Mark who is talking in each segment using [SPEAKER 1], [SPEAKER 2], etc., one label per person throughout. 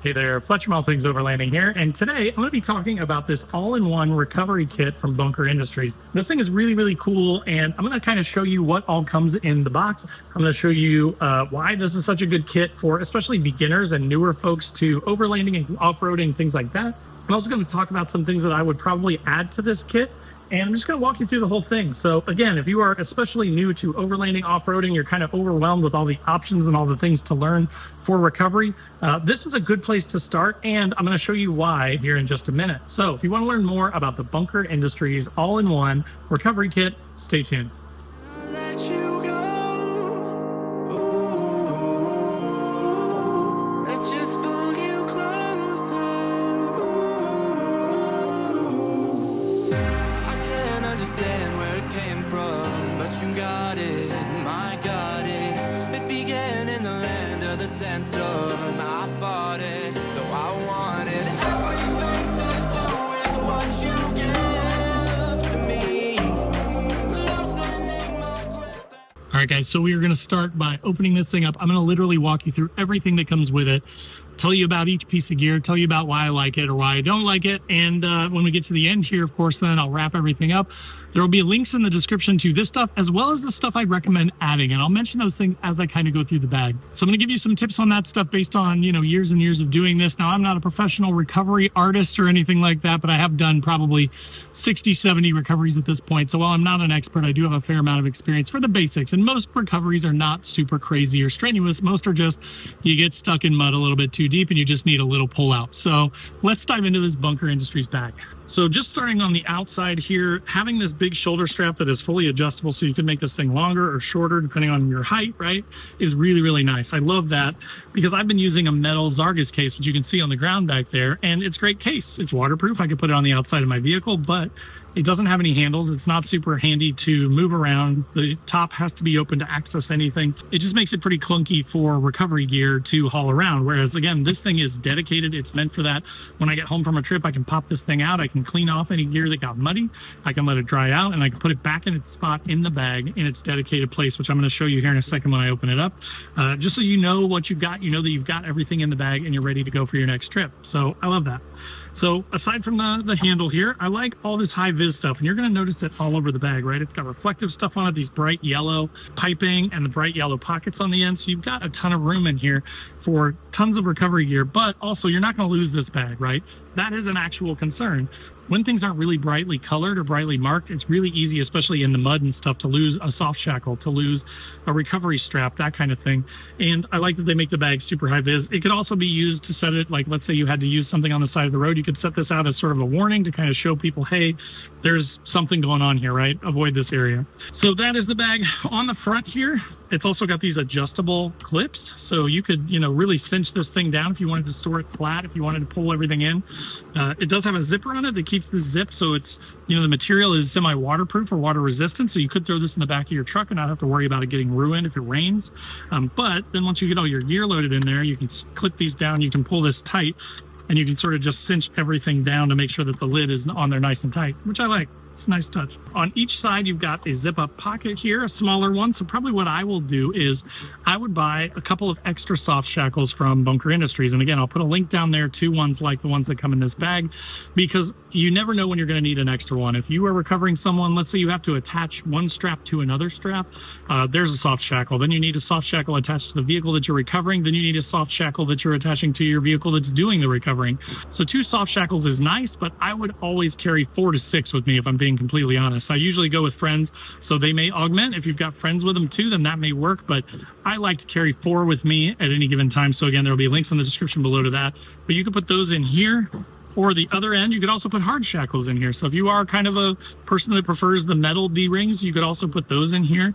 [SPEAKER 1] Hey there, Fletcher from All Things Overlanding here, and today I'm going to be talking about this all-in-one recovery kit from Bunker Industries. This thing is really, really cool, and I'm going to kind of show you what all comes in the box. I'm going to show you why this is such a good kit for especially beginners and newer folks to overlanding and off-roading, things like that. I'm also going to talk about some things that I would probably add to this kit, and I'm just going to walk you through the whole thing. So again, if you are especially new to overlanding, off-roading, you're kind of overwhelmed with all the options and all the things to learn for recovery, this is a good place to start, and I'm going to show you why here in just a minute. So if you want to learn more about the Bunker Industries all-in-one recovery kit, stay tuned.
[SPEAKER 2] Understand where it came from, but you got it, my got it. It began in the land of the sandstorm. I fought it, though I wanted everything to do with what you give to me. Loosening my grip.
[SPEAKER 1] All right, guys, so we are going to start by opening this thing up. I'm going to literally walk you through everything that comes with it, tell you about each piece of gear, tell you about why I like it or why I don't like it, and when we get to the end here, of course, then I'll wrap everything up. There will be links in the description to this stuff as well as the stuff I'd recommend adding, and I'll mention those things as I kind of go through the bag. So I'm going to give you some tips on that stuff based on, years and years of doing this. Now, I'm not a professional recovery artist or anything like that, but I have done probably 60, 70 recoveries at this point. So while I'm not an expert, I do have a fair amount of experience for the basics, and most recoveries are not super crazy or strenuous. Most are just you get stuck in mud a little bit too deep and you just need a little pull out. So let's dive into this Bunker Industries bag. So just starting on the outside here, having this big shoulder strap that is fully adjustable so you can make this thing longer or shorter depending on your height, right, is really, really nice. I love that because I've been using a metal Zargas case, which you can see on the ground back there, and it's a great case. It's waterproof. I could put it on the outside of my vehicle, but it doesn't have any handles. It's not super handy to move around. The top has to be open to access anything. It just makes it pretty clunky for recovery gear to haul around. Whereas again, this thing is dedicated. It's meant for that. When I get home from a trip, I can pop this thing out. I can clean off any gear that got muddy. I can let it dry out, and I can put it back in its spot in the bag in its dedicated place, which I'm going to show you here in a second when I open it up. Just so you know what you've got, you know that you've got everything in the bag and you're ready to go for your next trip. So I love that. So aside from the handle here, I like all this high vis stuff, and you're going to notice it all over the bag, right? It's got reflective stuff on it, these bright yellow piping and the bright yellow pockets on the end. So you've got a ton of room in here for tons of recovery gear, but also you're not going to lose this bag, right? That is an actual concern. When things aren't really brightly colored or brightly marked, it's really easy, especially in the mud and stuff, to lose a soft shackle, to lose a recovery strap, that kind of thing. And I like that they make the bag super high vis. It could also be used to set it, like let's say you had to use something on the side of the road, you could set this out as sort of a warning to kind of show people, hey, there's something going on here, right? Avoid this area. So that is the bag. On the front here, it's also got these adjustable clips, so you could, really cinch this thing down if you wanted to store it flat, if you wanted to pull everything in. It does have a zipper on it that keeps the zip, so it's, the material is semi-waterproof or water resistant, so you could throw this in the back of your truck and not have to worry about it getting ruined if it rains. But then once you get all your gear loaded in there, you can clip these down, you can pull this tight, and you can sort of just cinch everything down to make sure that the lid is on there nice and tight, which I like. It's a nice touch. On each side, you've got a zip-up pocket here, a smaller one. So probably what I will do is I would buy a couple of extra soft shackles from Bunker Industries. And again, I'll put a link down there to ones like the ones that come in this bag, because you never know when you're going to need an extra one. If you are recovering someone, let's say you have to attach one strap to another strap, there's a soft shackle. Then you need a soft shackle attached to the vehicle that you're recovering. Then you need a soft shackle that you're attaching to your vehicle that's doing the recovering. So 2 soft shackles is nice, but I would always carry 4 to 6 with me if I'm being completely honest. I usually go with friends, so they may augment. If you've got friends with them too, then that may work, but I like to carry 4 with me at any given time. So again, there will be links in the description below to that, but you can put those in here. Or the other end, you could also put hard shackles in here. So if you are kind of a person that prefers the metal D-rings, you could also put those in here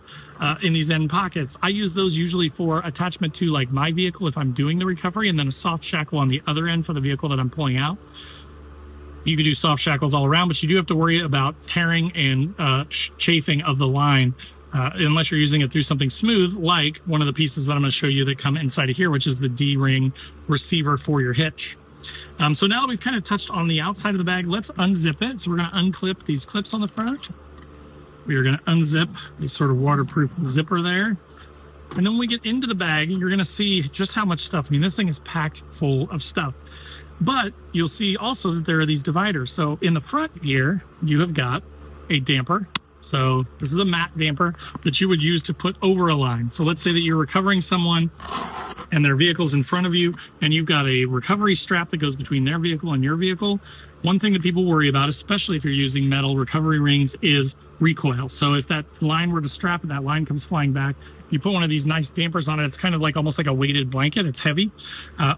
[SPEAKER 1] in these end pockets. I use those usually for attachment to like my vehicle if I'm doing the recovery, and then a soft shackle on the other end for the vehicle that I'm pulling out. You can do soft shackles all around, but you do have to worry about tearing and chafing of the line unless you're using it through something smooth, like one of the pieces that I'm going to show you that come inside of here, which is the D-ring receiver for your hitch. So now that we've kind of touched on the outside of the bag, let's unzip it. So we're going to unclip these clips on the front. We are going to unzip this sort of waterproof zipper there. And then when we get into the bag, you're going to see just how much stuff. I mean, this thing is packed full of stuff. But you'll see also that there are these dividers. So in the front here, you have got a damper. So this is a mat damper that you would use to put over a line. So let's say that you're recovering someone and their vehicle's in front of you, and you've got a recovery strap that goes between their vehicle and your vehicle. One thing that people worry about, especially if you're using metal recovery rings, is recoil. So if that line were to strap and that line comes flying back, you put one of these nice dampers on it. It's kind of like almost like a weighted blanket. It's heavy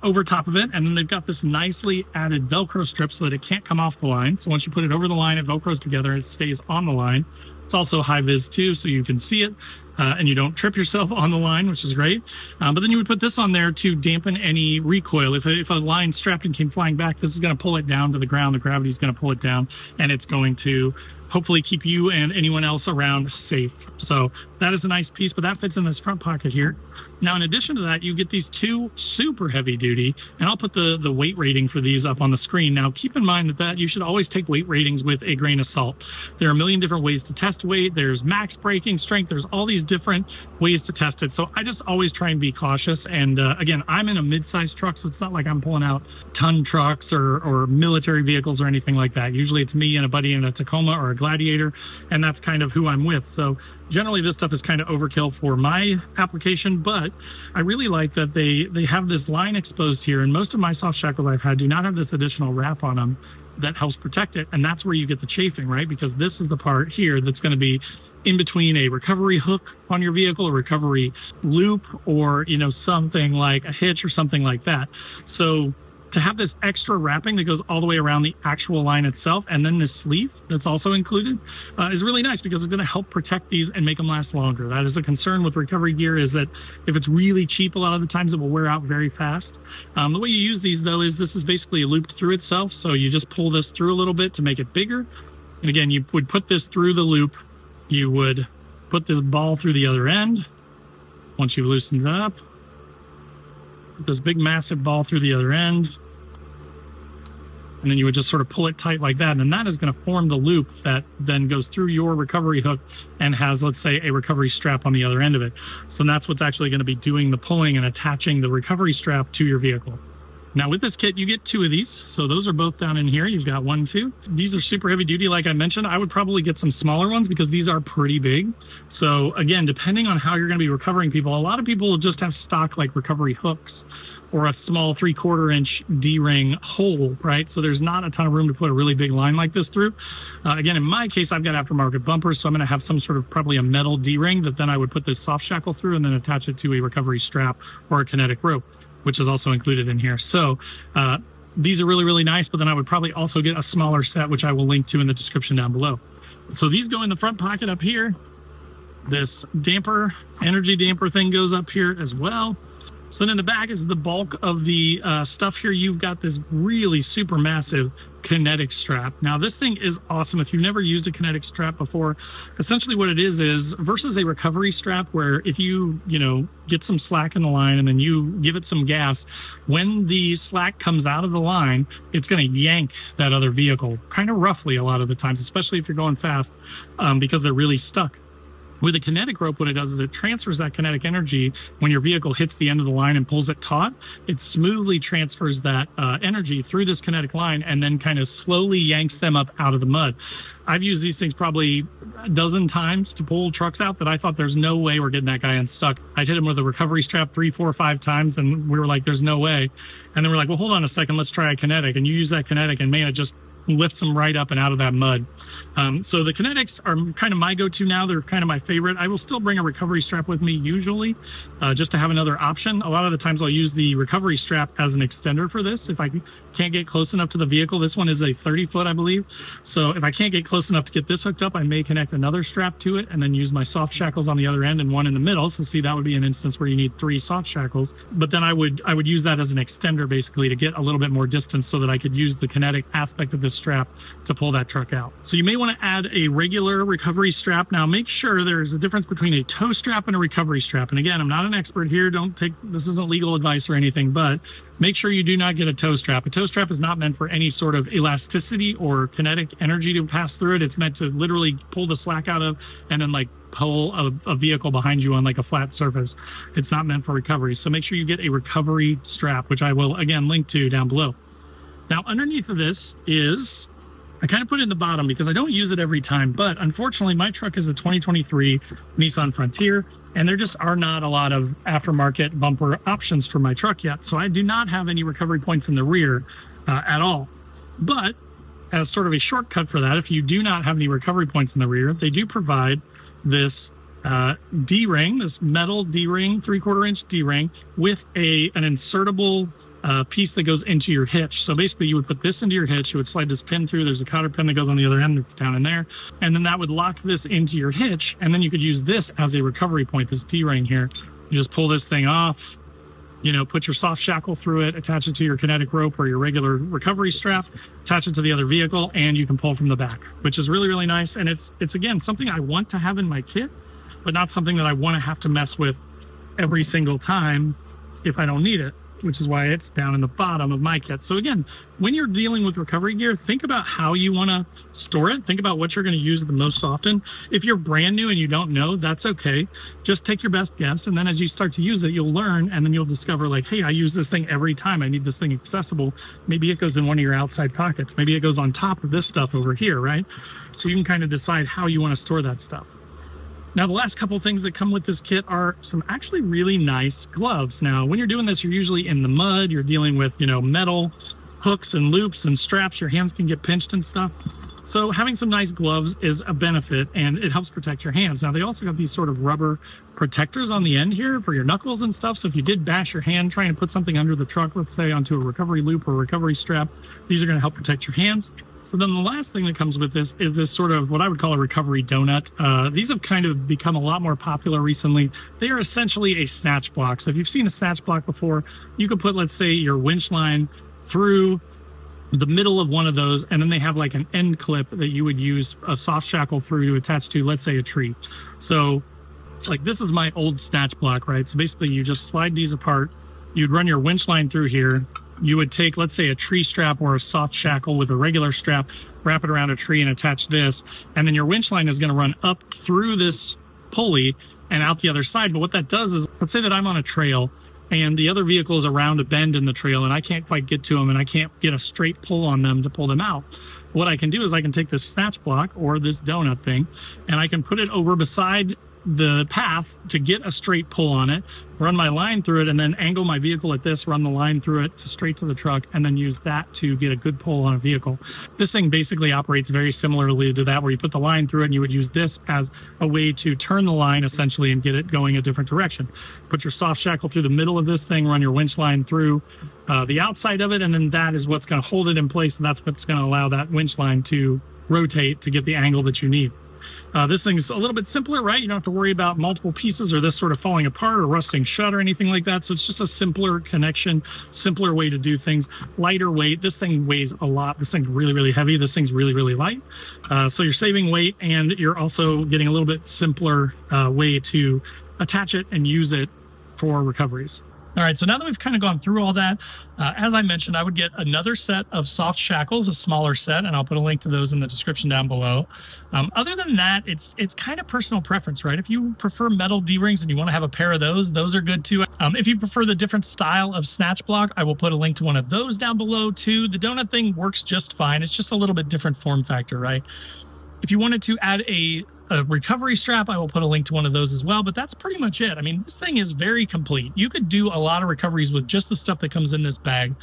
[SPEAKER 1] over top of it. And then they've got this nicely added Velcro strip so that it can't come off the line. So once you put it over the line, it Velcros together, it stays on the line. It's also high vis too, so you can see it. And you don't trip yourself on the line, which is great. But then you would put this on there to dampen any recoil. If a line strapped and came flying back, this is going to pull it down to the ground. The gravity is going to pull it down, and it's going to hopefully keep you and anyone else around safe. So that is a nice piece, but that fits in this front pocket here. Now, in addition to that, you get these two super heavy duty, and I'll put the weight rating for these up on the screen. Now, keep in mind that you should always take weight ratings with a grain of salt. There are a million different ways to test weight. There's max braking strength. There's all these different ways to test it. So I just always try and be cautious. And again, I'm in a mid-sized truck, so it's not like I'm pulling out ton trucks or military vehicles or anything like that. Usually it's me and a buddy in a Tacoma or a Gladiator, and that's kind of who I'm with. So generally this stuff is kind of overkill for my application, but I really like that they have this line exposed here, and most of my soft shackles I've had do not have this additional wrap on them that helps protect it, and that's where you get the chafing, right? Because this is the part here that's going to be in between a recovery hook on your vehicle, a recovery loop, or something like a hitch or something like that. So to have this extra wrapping that goes all the way around the actual line itself, and then this sleeve that's also included, is really nice because it's going to help protect these and make them last longer. That is a concern with recovery gear, is that if it's really cheap, a lot of the times it will wear out very fast. The way you use these, though, is this is basically looped through itself. So you just pull this through a little bit to make it bigger. And again, you would put this through the loop. You would put this ball through the other end. Once you've loosened it up, put this big massive ball through the other end, and then you would just sort of pull it tight like that, and then that is going to form the loop that then goes through your recovery hook and has, let's say, a recovery strap on the other end of it. So that's what's actually going to be doing the pulling and attaching the recovery strap to your vehicle. Now with this kit, you get two of these. So those are both down in here. You've got 1, 2. These are super heavy duty. Like I mentioned, I would probably get some smaller ones because these are pretty big. So again, depending on how you're going to be recovering people, a lot of people will just have stock like recovery hooks or a small 3/4 inch D-ring hole, right? So there's not a ton of room to put a really big line like this through. Again, in my case, I've got aftermarket bumpers, so I'm going to have some sort of probably a metal D-ring that then I would put this soft shackle through and then attach it to a recovery strap or a kinetic rope, which is also included in here. So these are really, really nice, but then I would probably also get a smaller set, which I will link to in the description down below. So these go in the front pocket up here. This damper, energy damper thing goes up here as well. So then in the back is the bulk of the stuff here. You've got this really super massive Kinetic strap. Now this thing is awesome. If you've never used a Kinetic strap before, essentially what it is versus a recovery strap where if you get some slack in the line and then you give it some gas, when the slack comes out of the line, it's going to yank that other vehicle kind of roughly a lot of the times, especially if you're going fast, because they're really stuck. With a kinetic rope, what it does is it transfers that kinetic energy when your vehicle hits the end of the line and pulls it taut. It smoothly transfers that energy through this kinetic line and then kind of slowly yanks them up out of the mud. I've used these things probably a dozen times to pull trucks out that I thought there's no way we're getting that guy unstuck. I'd hit him with a recovery strap 3, 4, 5 times and we were like, there's no way. And then we're like, well, hold on a second, let's try a kinetic. And you use that kinetic and man, it just lifts them right up and out of that mud. So the Kinetics are kind of my go-to now. They're kind of my favorite. I will still bring a recovery strap with me usually, just to have another option. A lot of the times I'll use the recovery strap as an extender for this. If I can't get close enough to the vehicle, this one is a 30-foot, I believe. So if I can't get close enough to get this hooked up, I may connect another strap to it and then use my soft shackles on the other end and one in the middle. So see, that would be an instance where you need 3 soft shackles. But then I would use that as an extender basically to get a little bit more distance so that I could use the kinetic aspect of this strap to pull that truck out. So you may want to add a regular recovery strap. Now make sure there's a difference between a tow strap and a recovery strap. And again, I'm not an expert here. This isn't legal advice or anything, but make sure you do not get a tow strap. A tow strap is not meant for any sort of elasticity or kinetic energy to pass through it. It's meant to literally pull the slack out of and then like pull a vehicle behind you on like a flat surface. It's not meant for recovery. So make sure you get a recovery strap, which I will again link to down below. Now underneath of this is, I kind of put it in the bottom because I don't use it every time, but unfortunately my truck is a 2023 Nissan Frontier, and there just are not a lot of aftermarket bumper options for my truck yet. So I do not have any recovery points in the rear at all. But as sort of a shortcut for that, if you do not have any recovery points in the rear, they do provide this D-ring, this metal D-ring, 3/4 inch D-ring with an insertable piece that goes into your hitch. So basically you would put this into your hitch, you would slide this pin through, there's a cotter pin that goes on the other end that's down in there, and then that would lock this into your hitch, and then you could use this as a recovery point, this D-ring here. You just pull this thing off, you know, put your soft shackle through it, attach it to your kinetic rope or your regular recovery strap, attach it to the other vehicle, and you can pull from the back, which is really, really nice. And it's again, something I want to have in my kit, but not something that I want to have to mess with every single time if I don't need it, which is why it's down in the bottom of my kit. So again, when you're dealing with recovery gear, think about how you want to store it. Think about what you're going to use the most often. If you're brand new and you don't know, that's okay. Just take your best guess. And then as you start to use it, you'll learn, and then you'll discover like, hey, I use this thing every time. I need this thing accessible. Maybe it goes in one of your outside pockets. Maybe it goes on top of this stuff over here, right? So you can kind of decide how you want to store that stuff. Now, the last couple things that come with this kit are some actually really nice gloves. Now, when you're doing this, you're usually in the mud, you're dealing with, you know, metal hooks and loops and straps, your hands can get pinched and stuff. So having some nice gloves is a benefit, and it helps protect your hands. Now, they also got these sort of rubber protectors on the end here for your knuckles and stuff. So if you did bash your hand trying to put something under the truck, let's say onto a recovery loop or a recovery strap, these are going to help protect your hands. So then the last thing that comes with this is this sort of what I would call a recovery donut. These have kind of become a lot more popular recently. They are essentially a snatch block. So if you've seen a snatch block before, you could put, let's say, your winch line through the middle of one of those, and then they have like an end clip that you would use a soft shackle through to attach to, let's say, a tree. So it's like, this is my old snatch block, right? So basically you just slide these apart, you'd run your winch line through here, you would take, let's say, a tree strap or a soft shackle with a regular strap, wrap it around a tree and attach this, and then your winch line is going to run up through this pulley and out the other side. But what that does is, let's say that I'm on a trail and the other vehicle is around a bend in the trail and I can't quite get to them and I can't get a straight pull on them to pull them out. What I can do is I can take this snatch block or this donut thing and I can put it over beside the path to get a straight pull on it, run my line through it, and then angle my vehicle at this, run the line through it to straight to the truck, and then use that to get a good pull on a vehicle. This thing basically operates very similarly to that, where you put the line through it and you would use this as a way to turn the line essentially and get it going a different direction. Put your soft shackle through the middle of this thing, run your winch line through the outside of it, and then that is what's going to hold it in place, and that's what's going to allow that winch line to rotate to get the angle that you need. This thing's a little bit simpler, right? You don't have to worry about multiple pieces or this sort of falling apart or rusting shut or anything like that. So it's just a simpler connection, simpler way to do things. Lighter weight. This thing weighs a lot. This thing's really, really heavy. This thing's really, really light. So you're saving weight, and you're also getting a little bit simpler way to attach it and use it for recoveries. All right, so now that we've kind of gone through all that, as I mentioned, I would get another set of soft shackles, a smaller set, and I'll put a link to those in the description down below. Other than that, it's kind of personal preference, right? If you prefer metal D-rings and you want to have a pair of those are good too. If you prefer the different style of snatch block, I will put a link to one of those down below too. The donut thing works just fine. It's just a little bit different form factor, right? If you wanted to add a recovery strap, I will put a link to one of those as well, but that's pretty much it. I mean, this thing is very complete. You could do a lot of recoveries with just the stuff that comes in this bag.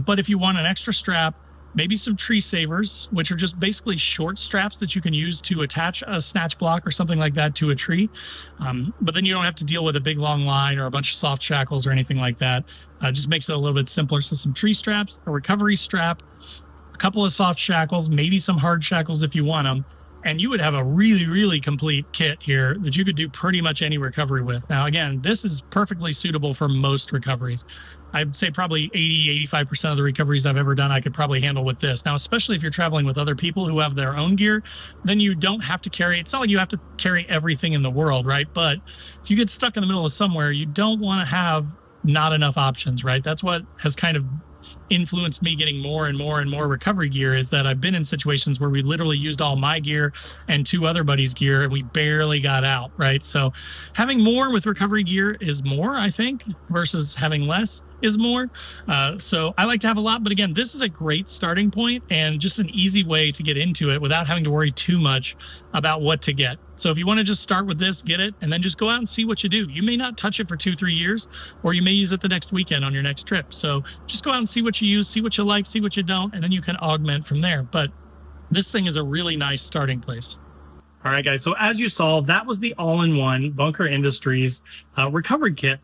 [SPEAKER 1] But if you want an extra strap, maybe some tree savers, which are just basically short straps that you can use to attach a snatch block or something like that to a tree. But then you don't have to deal with a big long line or a bunch of soft shackles or anything like that. Just makes it a little bit simpler. So some tree straps, a recovery strap, a couple of soft shackles, maybe some hard shackles if you want them. And you would have a really, really complete kit here that you could do pretty much any recovery with. Now, again, this is perfectly suitable for most recoveries. I'd say probably 80-85% of the recoveries I've ever done, I could probably handle with this. Now, especially if you're traveling with other people who have their own gear, then you don't have to carry, it's not like you have to carry everything in the world, right? But if you get stuck in the middle of somewhere, you don't want to have not enough options, right? That's what has kind of influenced me getting more and more and more recovery gear is that I've been in situations where we literally used all my gear and 2 other buddies' gear and we barely got out, right? So having more with recovery gear is more, I think, versus having less is more. So I like to have a lot, but again, this is a great starting point and just an easy way to get into it without having to worry too much about what to get. So if you want to just start with this, get it, and then just go out and see what you do. You may not touch it for 2-3 years, or you may use it the next weekend on your next trip. So just go out and see what you use, see what you like, see what you don't, and then you can augment from there. But this thing is a really nice starting place. All right, guys. So as you saw, that was the all-in-one Bunker Industries recovery kit.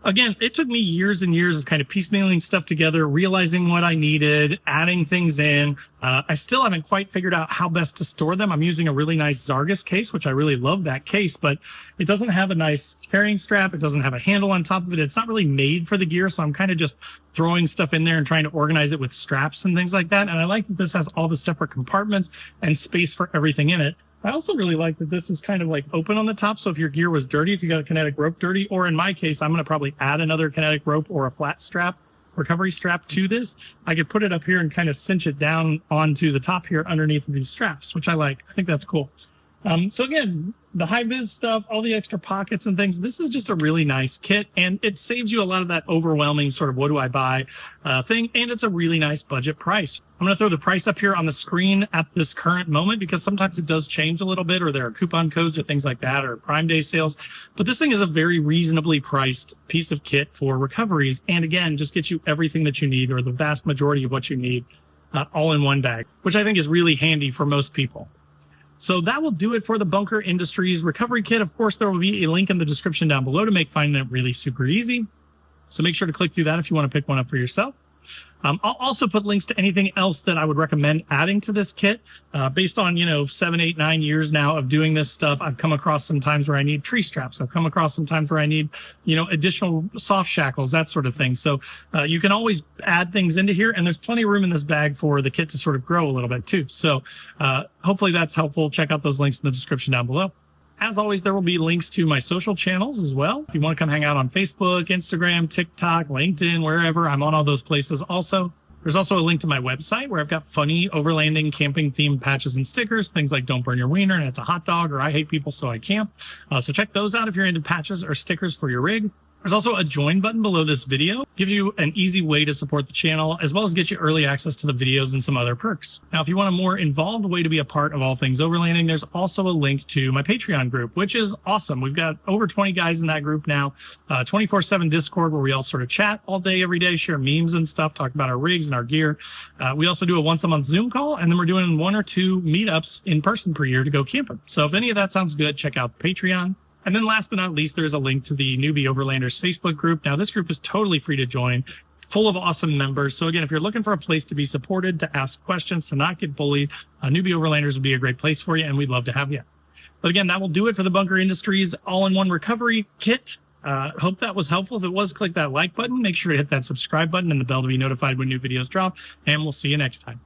[SPEAKER 1] Again, it took me years and years of kind of piecemealing stuff together, realizing what I needed, adding things in. I still haven't quite figured out how best to store them. I'm using a really nice Zargus case, which I really love that case, but it doesn't have a nice carrying strap. It doesn't have a handle on top of it. It's not really made for the gear, so I'm kind of just throwing stuff in there and trying to organize it with straps and things like that. And I like that this has all the separate compartments and space for everything in it. I also really like that this is kind of like open on the top. So if your gear was dirty, if you got a Kinetic rope dirty, or in my case, I'm going to probably add another Kinetic rope or a flat strap, recovery strap to this, I could put it up here and kind of cinch it down onto the top here underneath of these straps, which I like. I think that's cool. So again, the high-vis stuff, all the extra pockets and things, this is just a really nice kit, and it saves you a lot of that overwhelming sort of what do I buy thing, and it's a really nice budget price. I'm going to throw the price up here on the screen at this current moment because sometimes it does change a little bit, or there are coupon codes or things like that, or Prime Day sales. But this thing is a very reasonably priced piece of kit for recoveries, and again, just gets you everything that you need, or the vast majority of what you need, all in one bag, which I think is really handy for most people. So that will do it for the Bunker Industries recovery kit. Of course, there will be a link in the description down below to make finding it really super easy. So make sure to click through that if you want to pick one up for yourself. I'll also put links to anything else that I would recommend adding to this kit. Based on, 7, 8, 9 years now of doing this stuff, I've come across some times where I need tree straps. I've come across some times where I need, additional soft shackles, that sort of thing. So you can always add things into here, and there's plenty of room in this bag for the kit to sort of grow a little bit too. So hopefully that's helpful. Check out those links in the description down below. As always, there will be links to my social channels as well. If you want to come hang out on Facebook, Instagram, TikTok, LinkedIn, wherever, I'm on all those places also. There's also a link to my website where I've got funny overlanding camping themed patches and stickers, things like don't burn your wiener and it's a hot dog, or I hate people so I camp. So check those out if you're into patches or stickers for your rig. There's also a join button below this video. Gives you an easy way to support the channel, as well as get you early access to the videos and some other perks. Now, if you want a more involved way to be a part of all things overlanding, there's also a link to my Patreon group, which is awesome. We've got over 20 guys in that group now, 24/7 Discord where we all sort of chat all day, every day, share memes and stuff, talk about our rigs and our gear. We also do a once-a-month Zoom call, and then we're doing 1 or 2 meetups in person per year to go camping. So if any of that sounds good, check out the Patreon. And then last but not least, there's a link to the Newbie Overlanders Facebook group. Now, this group is totally free to join, full of awesome members. So again, if you're looking for a place to be supported, to ask questions, to not get bullied, Newbie Overlanders would be a great place for you, and we'd love to have you. But again, that will do it for the Bunker Industries all-in-one recovery kit. Hope that was helpful. If it was, click that like button. Make sure to hit that subscribe button and the bell to be notified when new videos drop. And we'll see you next time.